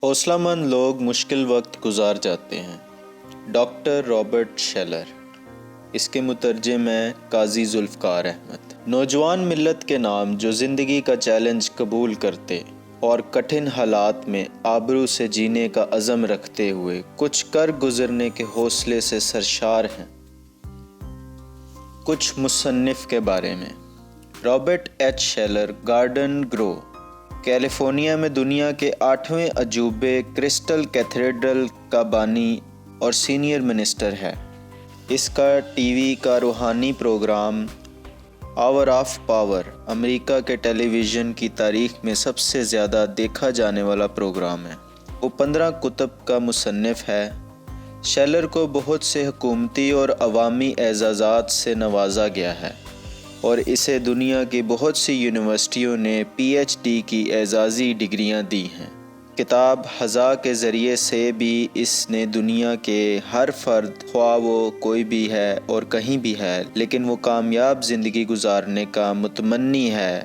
حوصلہ مند لوگ مشکل وقت گزار جاتے ہیں۔ Doctor Robert شیلر۔ اس کے مترجم ہیں قاضی ذوالفقار احمد۔ نوجوان ملت کے نام جو زندگی کا چیلنج قبول کرتے اور کٹھن حالات میں آبرو سے جینے کا عزم رکھتے ہوئے کچھ کر گزرنے کے حوصلے سے سرشار ہیں۔ کچھ مصنف کے بارے میں۔ رابرٹ ایچ شیلر گارڈن گرو، کیلیفورنیا میں دنیا کے 8ویں عجوبے کرسٹل کیتھیڈرل کا بانی اور سینئر منسٹر ہے۔ اس کا ٹی وی کا روحانی پروگرام آور آف پاور امریکہ کے ٹیلی ویژن کی تاریخ میں سب سے زیادہ دیکھا جانے والا پروگرام ہے۔ وہ 15 کتب کا مصنف ہے۔ شیلر کو بہت سے حکومتی اور عوامی اعزازات سے نوازا گیا ہے اور اسے دنیا کی بہت سی یونیورسٹیوں نے پی ایچ ڈی کی اعزازی ڈگریاں دی ہیں۔ کتاب ہزا کے ذریعے سے بھی اس نے دنیا کے ہر فرد، خواہ وہ کوئی بھی ہے اور کہیں بھی ہے لیکن وہ کامیاب زندگی گزارنے کا متمنی ہے،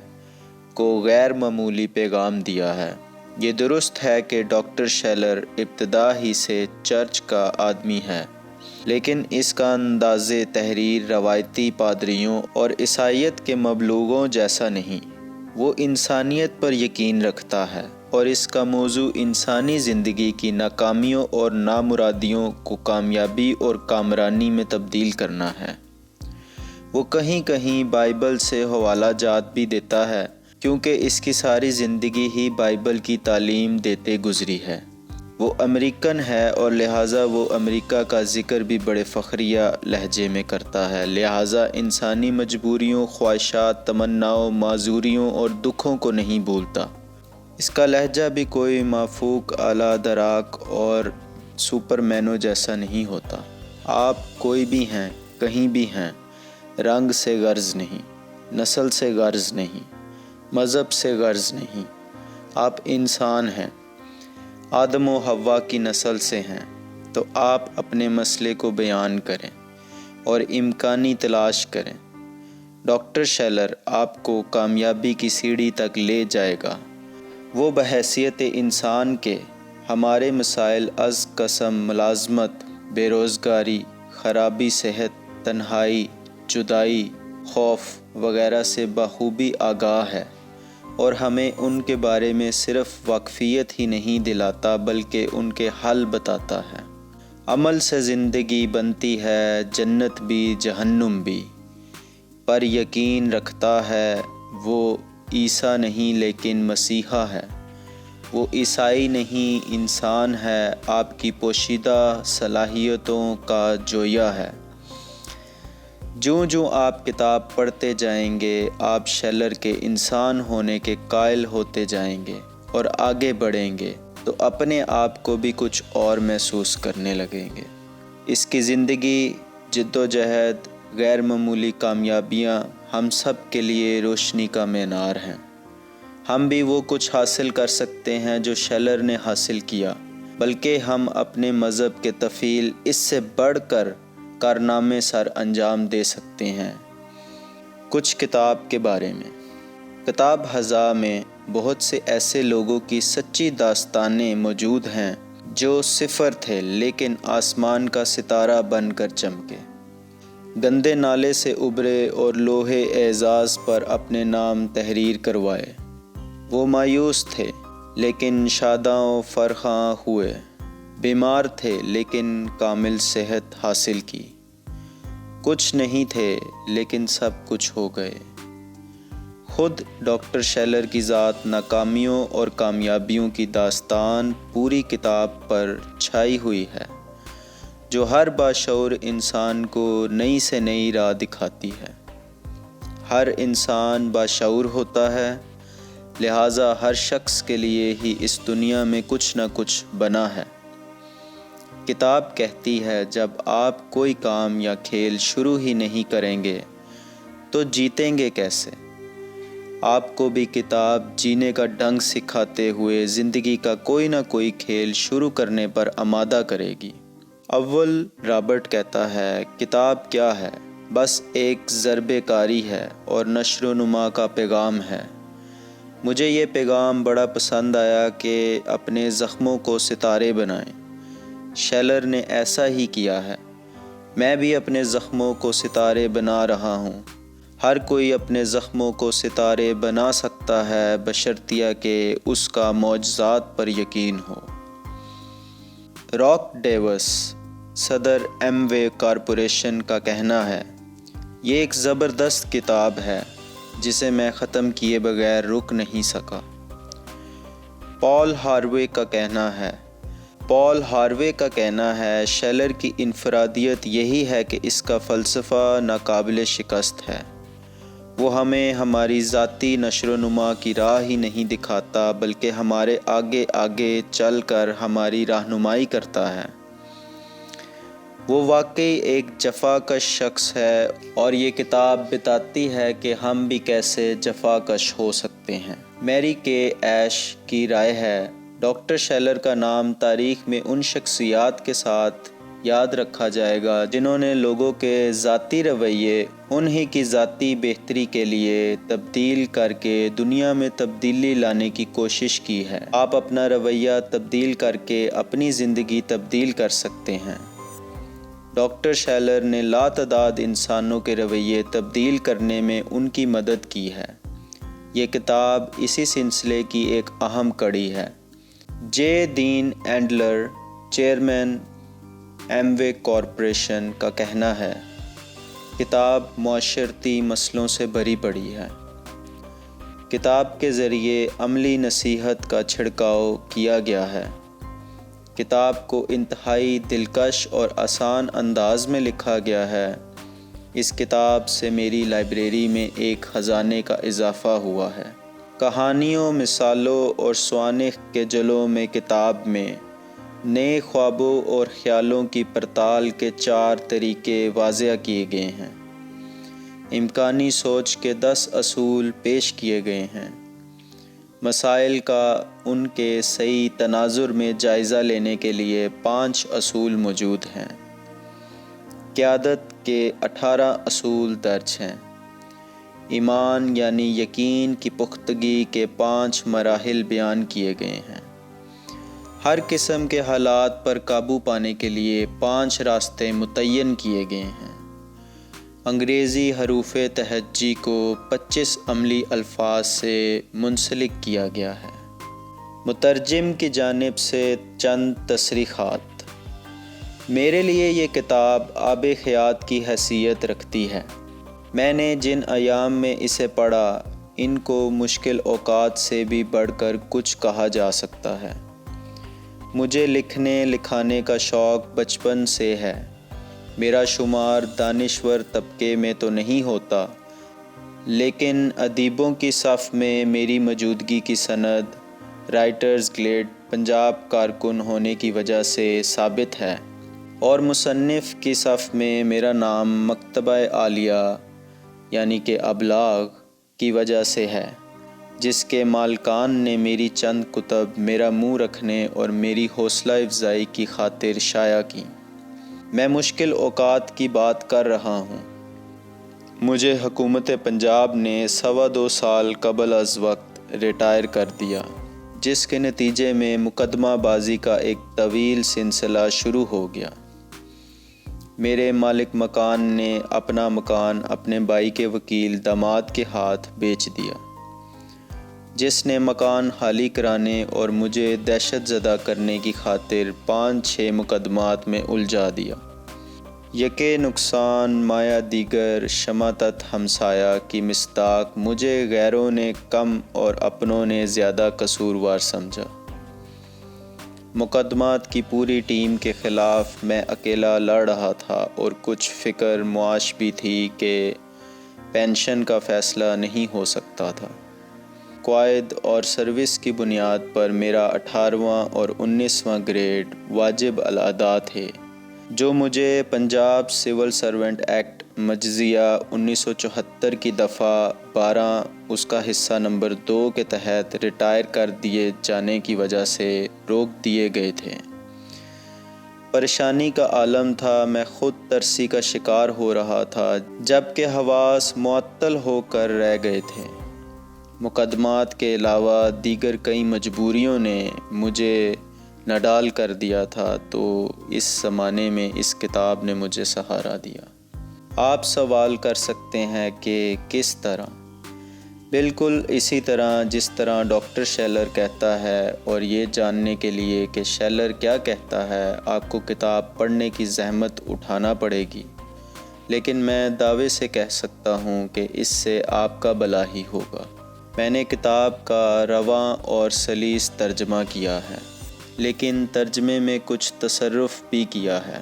کو غیر معمولی پیغام دیا ہے۔ یہ درست ہے کہ ڈاکٹر شیلر ابتدا ہی سے چرچ کا آدمی ہے، لیکن اس کا انداز تحریر روایتی پادریوں اور عیسائیت کے مبلوغوں جیسا نہیں۔ وہ انسانیت پر یقین رکھتا ہے اور اس کا موضوع انسانی زندگی کی ناکامیوں اور نامرادیوں کو کامیابی اور کامرانی میں تبدیل کرنا ہے۔ وہ کہیں کہیں بائبل سے حوالہ جات بھی دیتا ہے، کیونکہ اس کی ساری زندگی ہی بائبل کی تعلیم دیتے گزری ہے۔ وہ امریکن ہے اور لہٰذا وہ امریکہ کا ذکر بھی بڑے فخریہ لہجے میں کرتا ہے، لہٰذا انسانی مجبوریوں، خواہشات، تمناؤں، معذوریوں اور دکھوں کو نہیں بھولتا۔ اس کا لہجہ بھی کوئی مافوق اعلیٰ دراک اور سپرمینوں جیسا نہیں ہوتا۔ آپ کوئی بھی ہیں، کہیں بھی ہیں، رنگ سے غرض نہیں، نسل سے غرض نہیں، مذہب سے غرض نہیں، آپ انسان ہیں، آدم و حوا کی نسل سے ہیں، تو آپ اپنے مسئلے کو بیان کریں اور امکانی تلاش کریں۔ ڈاکٹر شیلر آپ کو کامیابی کی سیڑھی تک لے جائے گا۔ وہ بحیثیت انسان کے ہمارے مسائل از قسم ملازمت، بے روزگاری، خرابی صحت، تنہائی، جدائی، خوف وغیرہ سے بخوبی آگاہ ہے اور ہمیں ان کے بارے میں صرف واقفیت ہی نہیں دلاتا بلکہ ان کے حل بتاتا ہے۔ عمل سے زندگی بنتی ہے، جنت بھی جہنم بھی، پر یقین رکھتا ہے وہ عیسیٰ نہیں لیکن مسیحا ہے۔ وہ عیسائی نہیں، انسان ہے، آپ کی پوشیدہ صلاحیتوں کا جویا ہے۔ جوں جوں آپ کتاب پڑھتے جائیں گے، آپ شیلر کے انسان ہونے کے قائل ہوتے جائیں گے اور آگے بڑھیں گے تو اپنے آپ کو بھی کچھ اور محسوس کرنے لگیں گے۔ اس کی زندگی، جدوجہد، غیر معمولی کامیابیاں ہم سب کے لیے روشنی کا مینار ہیں۔ ہم بھی وہ کچھ حاصل کر سکتے ہیں جو شیلر نے حاصل کیا، بلکہ ہم اپنے مذہب کے طفیل اس سے بڑھ کر کارنامے سر انجام دے سکتے ہیں۔ کچھ کتاب کے بارے میں۔ کتاب ہزا میں بہت سے ایسے لوگوں کی سچی داستانیں موجود ہیں جو صفر تھے لیکن آسمان کا ستارہ بن کر چمکے، گندے نالے سے ابھرے اور لوہے اعزاز پر اپنے نام تحریر کروائے۔ وہ مایوس تھے لیکن شاداں و فرخاں ہوئے، بیمار تھے لیکن کامل صحت حاصل کی، کچھ نہیں تھے لیکن سب کچھ ہو گئے۔ خود ڈاکٹر شیلر کی ذات ناکامیوں اور کامیابیوں کی داستان پوری کتاب پر چھائی ہوئی ہے، جو ہر باشعور انسان کو نئی سے نئی راہ دکھاتی ہے۔ ہر انسان باشعور ہوتا ہے، لہٰذا ہر شخص کے لیے ہی اس دنیا میں کچھ نہ کچھ بنا ہے۔ کتاب کہتی ہے جب آپ کوئی کام یا کھیل شروع ہی نہیں کریں گے تو جیتیں گے کیسے؟ آپ کو بھی کتاب جینے کا ڈھنگ سکھاتے ہوئے زندگی کا کوئی نہ کوئی کھیل شروع کرنے پر آمادہ کرے گی۔ اول رابرٹ کہتا ہے، کتاب کیا ہے؟ بس ایک ضربِ کاری ہے اور نشر و نما کا پیغام ہے۔ مجھے یہ پیغام بڑا پسند آیا کہ اپنے زخموں کو ستارے بنائیں۔ شیلر نے ایسا ہی کیا ہے۔ میں بھی اپنے زخموں کو ستارے بنا رہا ہوں۔ ہر کوئی اپنے زخموں کو ستارے بنا سکتا ہے بشرطیہ کہ اس کا معجزات پر یقین ہو۔ راک ڈیوس، صدر ایم وے کارپوریشن کا کہنا ہے، یہ ایک زبردست کتاب ہے جسے میں ختم کیے بغیر رک نہیں سکا۔ پال ہاروے کا کہنا ہے شیلر کی انفرادیت یہی ہے کہ اس کا فلسفہ ناقابل شکست ہے۔ وہ ہمیں ہماری ذاتی نشو و نما کی راہ ہی نہیں دکھاتا بلکہ ہمارے آگے آگے چل کر ہماری رہنمائی کرتا ہے۔ وہ واقعی ایک جفاکش شخص ہے اور یہ کتاب بتاتی ہے کہ ہم بھی کیسے جفاکش ہو سکتے ہیں۔ میری کے ایش کی رائے ہے، ڈاکٹر شیلر کا نام تاریخ میں ان شخصیات کے ساتھ یاد رکھا جائے گا جنہوں نے لوگوں کے ذاتی رویے انہی کی ذاتی بہتری کے لیے تبدیل کر کے دنیا میں تبدیلی لانے کی کوشش کی ہے۔ آپ اپنا رویہ تبدیل کر کے اپنی زندگی تبدیل کر سکتے ہیں۔ ڈاکٹر شیلر نے لاتعداد انسانوں کے رویے تبدیل کرنے میں ان کی مدد کی ہے۔ یہ کتاب اسی سلسلے کی ایک اہم کڑی ہے۔ جے دین اینڈلر، چیئرمین ایم وے کارپوریشن کا کہنا ہے، کتاب معاشرتی مسئلوں سے بھری پڑی ہے۔ کتاب کے ذریعے عملی نصیحت کا چھڑکاؤ کیا گیا ہے۔ کتاب کو انتہائی دلکش اور آسان انداز میں لکھا گیا ہے۔ اس کتاب سے میری لائبریری میں ایک خزانے کا اضافہ ہوا ہے۔ کہانیوں، مثالوں اور سوانح کے جلوں میں کتاب میں نئے خوابوں اور خیالوں کی پڑتال کے 4 طریقے واضح کیے گئے ہیں۔ امکانی سوچ کے 10 اصول پیش کیے گئے ہیں۔ مسائل کا ان کے صحیح تناظر میں جائزہ لینے کے لیے 5 اصول موجود ہیں۔ قیادت کے 18 اصول درج ہیں۔ ایمان یعنی یقین کی پختگی کے 5 مراحل بیان کیے گئے ہیں۔ ہر قسم کے حالات پر قابو پانے کے لیے 5 راستے متعین کیے گئے ہیں۔ انگریزی حروف تہجی کو 25 عملی الفاظ سے منسلک کیا گیا ہے۔ مترجم کی جانب سے چند تصریحات۔ میرے لیے یہ کتاب آب حیات کی حیثیت رکھتی ہے۔ میں نے جن ایام میں اسے پڑھا ان کو مشکل اوقات سے بھی بڑھ کر کچھ کہا جا سکتا ہے۔ مجھے لکھنے لکھانے کا شوق بچپن سے ہے۔ میرا شمار دانشور طبقے میں تو نہیں ہوتا، لیکن ادیبوں کی صف میں میری موجودگی کی سند رائٹرز گلڈ پنجاب کارکن ہونے کی وجہ سے ثابت ہے، اور مصنف کی صف میں میرا نام مکتبہ عالیہ یعنی کہ ابلاغ کی وجہ سے ہے، جس کے مالکان نے میری چند کتب میرا منہ رکھنے اور میری حوصلہ افزائی کی خاطر شائع کی۔ میں مشکل اوقات کی بات کر رہا ہوں۔ مجھے حکومت پنجاب نے 2.25 سال قبل از وقت ریٹائر کر دیا، جس کے نتیجے میں مقدمہ بازی کا ایک طویل سلسلہ شروع ہو گیا۔ میرے مالک مکان نے اپنا مکان اپنے بھائی کے وکیل داماد کے ہاتھ بیچ دیا، جس نے مکان خالی کرانے اور مجھے دہشت زدہ کرنے کی خاطر 5-6 مقدمات میں الجھا دیا۔ یکے نقصان مایا دیگر شماتت ہمسایہ کی مصداق مجھے غیروں نے کم اور اپنوں نے زیادہ قصوروار سمجھا۔ مقدمات کی پوری ٹیم کے خلاف میں اکیلا لڑ رہا تھا اور کچھ فکر معاش بھی تھی کہ پینشن کا فیصلہ نہیں ہو سکتا تھا۔ قواعد اور سروس کی بنیاد پر میرا 18واں اور 19واں گریڈ واجب الادا تھے، جو مجھے پنجاب سول سرونٹ ایکٹ مجزیہ 1974 کی دفعہ 12 اس کا حصہ نمبر 2 کے تحت ریٹائر کر دیے جانے کی وجہ سے روک دیے گئے تھے۔ پریشانی کا عالم تھا، میں خود ترسی کا شکار ہو رہا تھا، جبکہ حواس معطل ہو کر رہ گئے تھے۔ مقدمات کے علاوہ دیگر کئی مجبوریوں نے مجھے نڈال کر دیا تھا، تو اس زمانے میں اس کتاب نے مجھے سہارا دیا۔ آپ سوال کر سکتے ہیں کہ کس طرح؟ بالکل اسی طرح جس طرح ڈاکٹر شیلر کہتا ہے، اور یہ جاننے کے لیے کہ شیلر کیا کہتا ہے آپ کو کتاب پڑھنے کی زحمت اٹھانا پڑے گی، لیکن میں دعوے سے کہہ سکتا ہوں کہ اس سے آپ کا بھلا ہی ہوگا۔ میں نے کتاب کا رواں اور سلیس ترجمہ کیا ہے، لیکن ترجمے میں کچھ تصرف بھی کیا ہے۔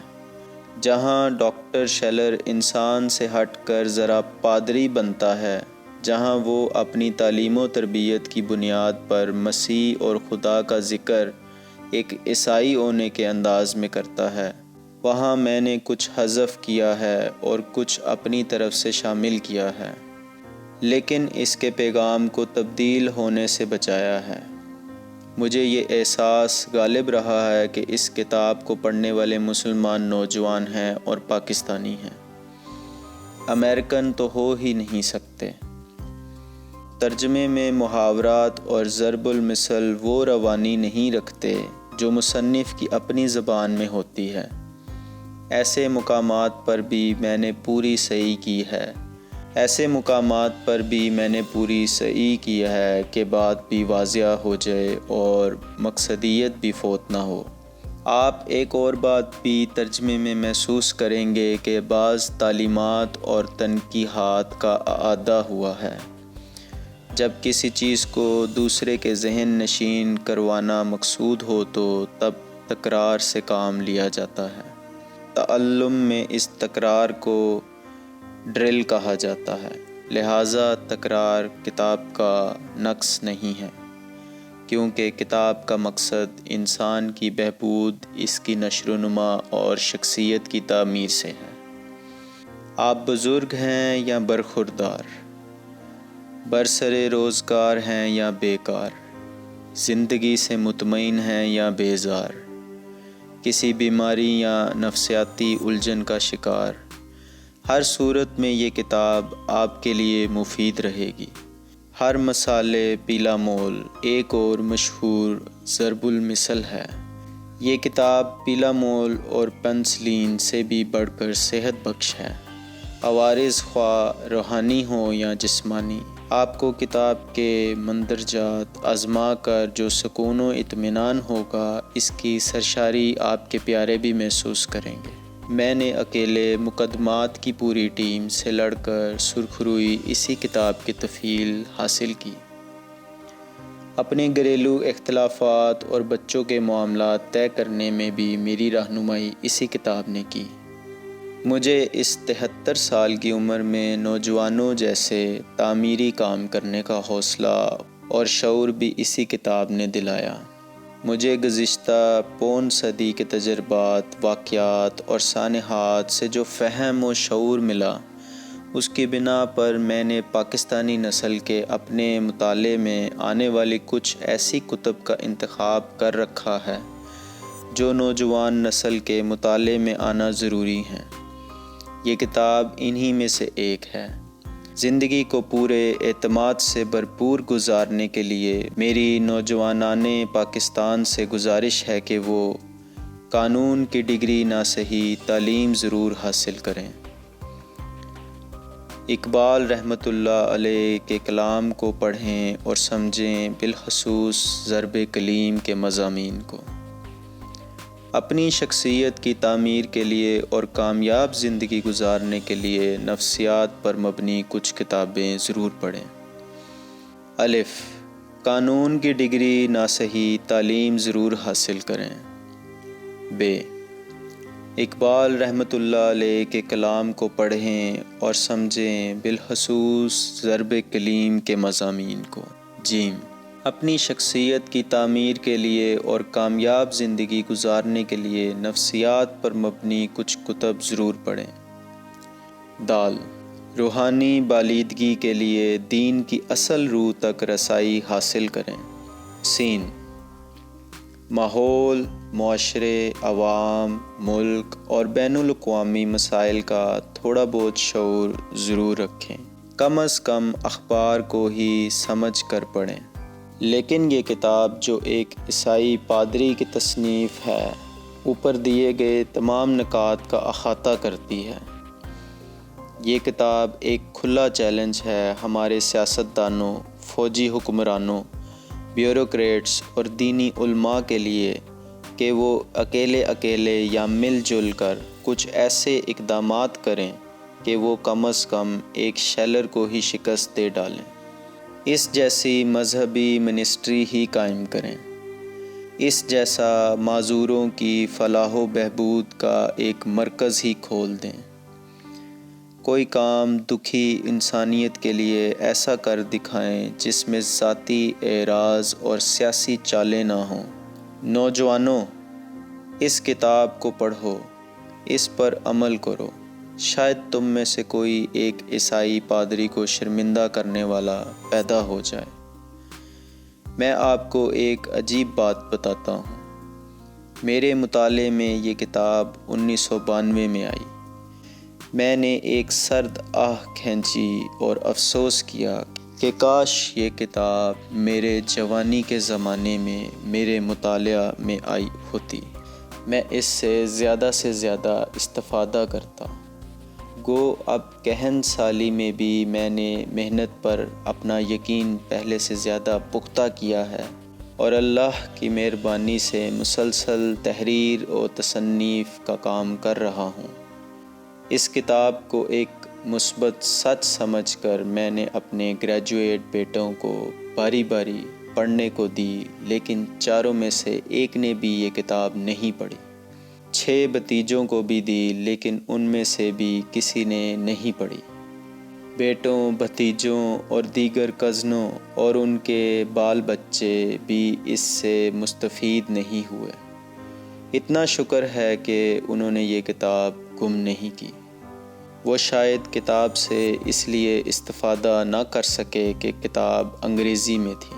جہاں ڈاکٹر شیلر انسان سے ہٹ کر ذرا پادری بنتا ہے، جہاں وہ اپنی تعلیم و تربیت کی بنیاد پر مسیح اور خدا کا ذکر ایک عیسائی ہونے کے انداز میں کرتا ہے، وہاں میں نے کچھ حذف کیا ہے اور کچھ اپنی طرف سے شامل کیا ہے، لیکن اس کے پیغام کو تبدیل ہونے سے بچایا ہے۔ مجھے یہ احساس غالب رہا ہے کہ اس کتاب کو پڑھنے والے مسلمان نوجوان ہیں اور پاکستانی ہیں، امریکن تو ہو ہی نہیں سکتے۔ ترجمے میں محاورات اور ضرب المثل وہ روانی نہیں رکھتے جو مصنف کی اپنی زبان میں ہوتی ہے۔ ایسے مقامات پر بھی میں نے پوری صحیح کی ہے کہ بات بھی واضح ہو جائے اور مقصدیت بھی فوت نہ ہو۔ آپ ایک اور بات بھی ترجمے میں محسوس کریں گے کہ بعض تعلیمات اور تنقیحات کا اعادہ ہوا ہے۔ جب کسی چیز کو دوسرے کے ذہن نشین کروانا مقصود ہو تو تب تکرار سے کام لیا جاتا ہے۔ تعلم میں اس تکرار کو ڈرل کہا جاتا ہے، لہٰذا تکرار کتاب کا نقص نہیں ہے، کیونکہ کتاب کا مقصد انسان کی بہبود، اس کی نشر و نما اور شخصیت کی تعمیر سے ہے۔ آپ بزرگ ہیں یا برخوردار، برسر روزگار ہیں یا بیکار، زندگی سے مطمئن ہیں یا بیزار، کسی بیماری یا نفسیاتی الجھن کا شکار، ہر صورت میں یہ کتاب آپ کے لیے مفید رہے گی۔ ہر مسالے پیلا مول ایک اور مشہور ضرب المثل ہے۔ یہ کتاب پیلا مول اور پنسلین سے بھی بڑھ کر صحت بخش ہے، عوارض خواہ روحانی ہوں یا جسمانی۔ آپ کو کتاب کے مندرجات آزما کر جو سکون و اطمینان ہوگا، اس کی سرشاری آپ کے پیارے بھی محسوس کریں گے۔ میں نے اکیلے مقدمات کی پوری ٹیم سے لڑ کر سرخروئی اسی کتاب کی تفصیل حاصل کی۔ اپنے گھریلو اختلافات اور بچوں کے معاملات طے کرنے میں بھی میری رہنمائی اسی کتاب نے کی۔ مجھے اس 73 سال کی عمر میں نوجوانوں جیسے تعمیری کام کرنے کا حوصلہ اور شعور بھی اسی کتاب نے دلایا۔ مجھے گزشتہ پون صدی کے تجربات، واقعات اور سانحات سے جو فہم و شعور ملا، اس کی بنا پر میں نے پاکستانی نسل کے اپنے مطالعے میں آنے والی کچھ ایسی کتب کا انتخاب کر رکھا ہے جو نوجوان نسل کے مطالعے میں آنا ضروری ہیں۔ یہ کتاب انہی میں سے ایک ہے۔ زندگی کو پورے اعتماد سے بھرپور گزارنے کے لیے میری نوجوانان پاکستان سے گزارش ہے کہ وہ قانون کی ڈگری نہ صحیح تعلیم ضرور حاصل کریں۔ اقبال رحمۃ اللہ علیہ کے کلام کو پڑھیں اور سمجھیں، بالخصوص ضرب کلیم کے مضامین کو۔ اپنی شخصیت کی تعمیر کے لیے اور کامیاب زندگی گزارنے کے لیے نفسیات پر مبنی کچھ کتابیں ضرور پڑھیں۔ الف، قانون کی ڈگری نہ صحیح تعلیم ضرور حاصل کریں۔ ب، اقبال رحمۃ اللہ علیہ کے کلام کو پڑھیں اور سمجھیں، بالخصوص ضرب کلیم کے مضامین کو۔ جیم، اپنی شخصیت کی تعمیر کے لیے اور کامیاب زندگی گزارنے کے لیے نفسیات پر مبنی کچھ کتب ضرور پڑھیں۔ دال، روحانی بالیدگی کے لیے دین کی اصل روح تک رسائی حاصل کریں۔ سین، ماحول، معاشرے، عوام، ملک اور بین الاقوامی مسائل کا تھوڑا بہت شعور ضرور رکھیں۔ کم از کم اخبار کو ہی سمجھ کر پڑھیں۔ لیکن یہ کتاب جو ایک عیسائی پادری کی تصنیف ہے، اوپر دیے گئے تمام نکات کا احاطہ کرتی ہے۔ یہ کتاب ایک کھلا چیلنج ہے ہمارے سیاستدانوں، فوجی حکمرانوں، بیوروکریٹس اور دینی علماء کے لیے کہ وہ اکیلے یا مل جل کر کچھ ایسے اقدامات کریں کہ وہ کم از کم ایک شیلر کو ہی شکست دے ڈالیں، اس جیسی مذہبی منسٹری ہی قائم کریں، اس جیسا معذوروں کی فلاح و بہبود کا ایک مرکز ہی کھول دیں، کوئی کام دکھی انسانیت کے لیے ایسا کر دکھائیں جس میں ذاتی اعراض اور سیاسی چالیں نہ ہوں۔ نوجوانوں، اس کتاب کو پڑھو، اس پر عمل کرو، شاید تم میں سے کوئی ایک عیسائی پادری کو شرمندہ کرنے والا پیدا ہو جائے۔ میں آپ کو ایک عجیب بات بتاتا ہوں۔ میرے مطالعے میں یہ کتاب 1992 میں آئی۔ میں نے ایک سرد آہ کھینچی اور افسوس کیا کہ کاش یہ کتاب میرے جوانی کے زمانے میں میرے مطالعہ میں آئی ہوتی، میں اس سے زیادہ استفادہ کرتا۔ گو اب کہن سالی میں بھی میں نے محنت پر اپنا یقین پہلے سے زیادہ پختہ کیا ہے، اور اللہ کی مہربانی سے مسلسل تحریر و تصنیف کا کام کر رہا ہوں۔ اس کتاب کو ایک مثبت سچ سمجھ کر میں نے اپنے گریجویٹ بیٹوں کو باری باری پڑھنے کو دی، لیکن چاروں میں سے ایک نے بھی یہ کتاب نہیں پڑھی۔ 6 بھتیجوں کو بھی دی، لیکن ان میں سے بھی کسی نے نہیں پڑھی۔ بیٹوں، بھتیجوں اور دیگر کزنوں اور ان کے بال بچے بھی اس سے مستفید نہیں ہوئے۔ اتنا شکر ہے کہ انہوں نے یہ کتاب گم نہیں کی۔ وہ شاید کتاب سے اس لیے استفادہ نہ کر سکے کہ کتاب انگریزی میں تھی۔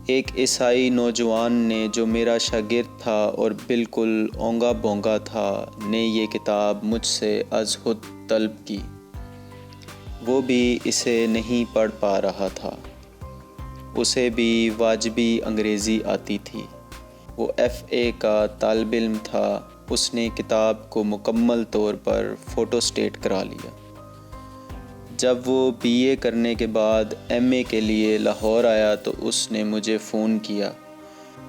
ایک عیسائی نوجوان نے جو میرا شاگرد تھا اور بالکل اونگا بونگا تھا، نے یہ کتاب مجھ سے از خود طلب کی۔ وہ بھی اسے نہیں پڑھ پا رہا تھا۔ اسے بھی واجبی انگریزی آتی تھی۔ وہ FA کا طالب علم تھا۔ اس نے کتاب کو مکمل طور پر فوٹو سٹیٹ کرا لیا۔ جب وہ BA کرنے کے بعد MA کے لیے لاہور آیا تو اس نے مجھے فون کیا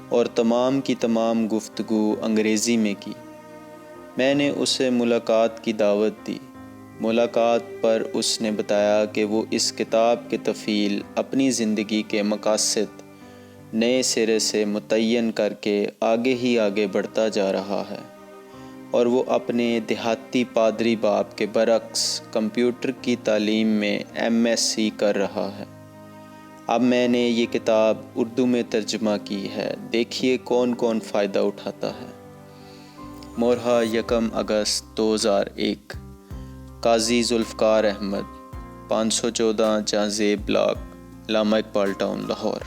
اور تمام کی تمام گفتگو انگریزی میں کی۔ میں نے اسے ملاقات کی دعوت دی۔ ملاقات پر اس نے بتایا کہ وہ اس کتاب کے تفصیل اپنی زندگی کے مقاصد نئے سرے سے متعین کر کے آگے ہی آگے بڑھتا جا رہا ہے، اور وہ اپنے دیہاتی پادری باپ کے برعکس کمپیوٹر کی تعلیم میں MSc کر رہا ہے۔ اب میں نے یہ کتاب اردو میں ترجمہ کی ہے، دیکھیے کون کون فائدہ اٹھاتا ہے۔ مورحہ 1 اگست 2001۔ قاضی ذوالفقار احمد، 514 جہاں زیب بلاک، علامہ اقبال ٹاؤن، لاہور۔